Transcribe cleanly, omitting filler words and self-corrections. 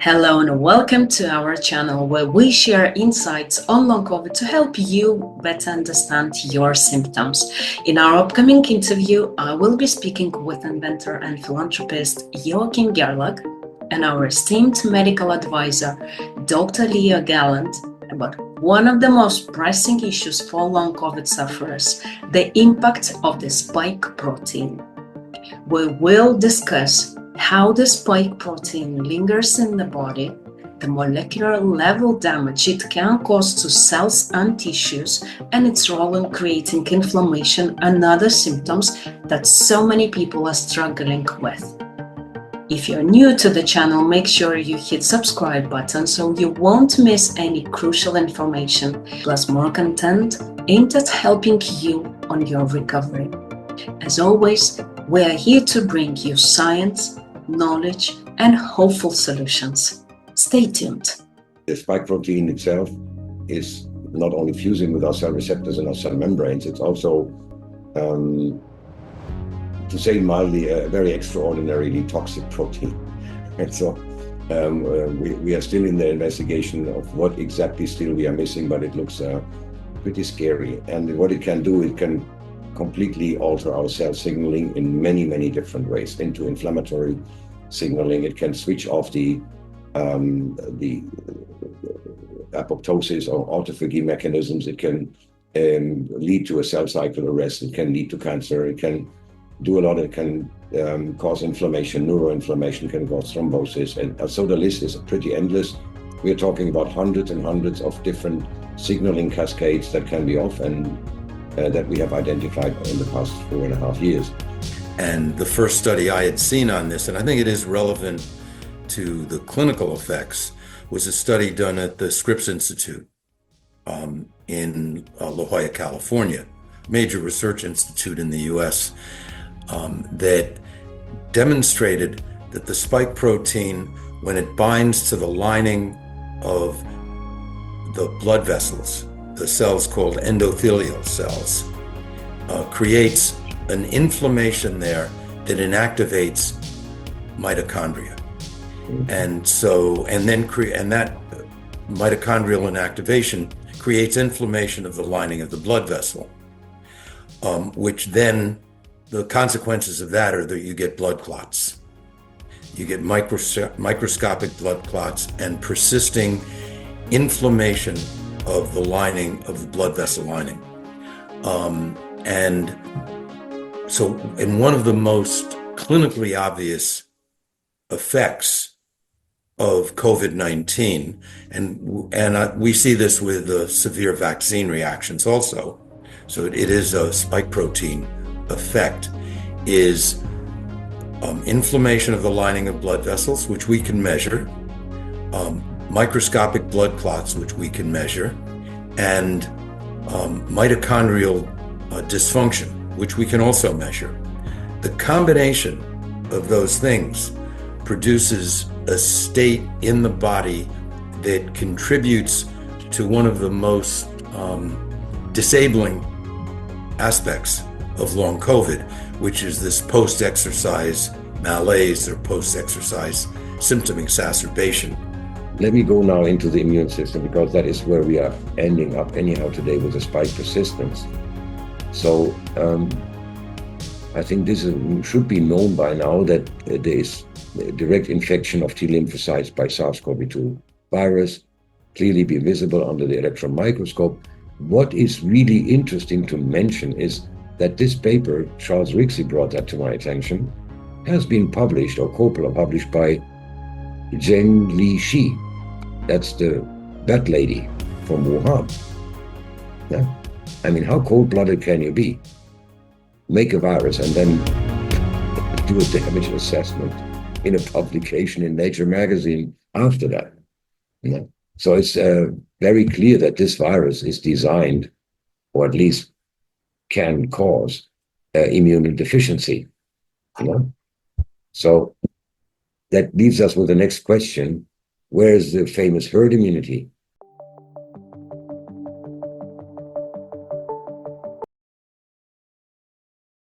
Hello and welcome to our channel where we share insights on long COVID to help you better understand your symptoms. In our upcoming interview, I will be speaking with inventor and philanthropist Joachim Gerlach and our esteemed medical advisor, Dr. Leo Gallant, about one of the most pressing issues for long COVID sufferers, the impact of the spike protein. We will discuss how the spike protein lingers in the body, the molecular level damage it can cause to cells and tissues, and its role in creating inflammation and other symptoms that so many people are struggling with. If you're new to the channel, make sure you hit subscribe button so you won't miss any crucial information, plus more content aimed at helping you on your recovery. As always, we are here to bring you science, knowledge, and hopeful solutions. Stay tuned. The spike protein itself is not only fusing with our cell receptors and our cell membranes, it's also, to say mildly, a very extraordinarily toxic protein. And so we are still in the investigation of what exactly still we are missing, but it looks pretty scary. And what it can do, it can completely alter our cell signaling in many, many different ways into inflammatory signaling. It can switch off the apoptosis or autophagy mechanisms. It can lead to a cell cycle arrest. It can lead to cancer. It can do a lot. It can cause inflammation, neuroinflammation, can cause thrombosis. And so the list is pretty endless. We're talking about hundreds and hundreds of different signaling cascades that can be off and that we have identified in the past 4.5 years. And the first study I had seen on this, and I think it is relevant to the clinical effects, was a study done at the Scripps Institute in La Jolla, California, major research institute in the US, that demonstrated that the spike protein, when it binds to the lining of the blood vessels, the cells called endothelial cells, creates an inflammation there that inactivates mitochondria. And that mitochondrial inactivation creates inflammation of the lining of the blood vessel, which then the consequences of that are that you get blood clots. You get microscopic blood clots and persisting inflammation of the lining of the blood vessel lining. And so in one of the most clinically obvious effects of COVID-19, and we see this with severe vaccine reactions also, so it is a spike protein effect, is inflammation of the lining of blood vessels, which we can measure, microscopic blood clots, which we can measure, and mitochondrial dysfunction, which we can also measure. The combination of those things produces a state in the body that contributes to one of the most disabling aspects of long COVID, which is this post-exercise malaise or post-exercise symptom exacerbation. Let me go now into the immune system, because that is where we are ending up anyhow today with the spike persistence. So I think this should be known by now that there is direct infection of T lymphocytes by SARS-CoV-2 virus, clearly be visible under the electron microscope. What is really interesting to mention is that this paper, Charles Rixey brought that to my attention, has been published or co-published by Zheng Li Shi. That's the bat lady from Wuhan. Yeah? I mean, how cold-blooded can you be? Make a virus and then do a damage assessment in a publication in Nature magazine after that. Yeah? So it's very clear that this virus is designed, or at least can cause immunodeficiency. You know? So that leaves us with the next question: where is the famous herd immunity?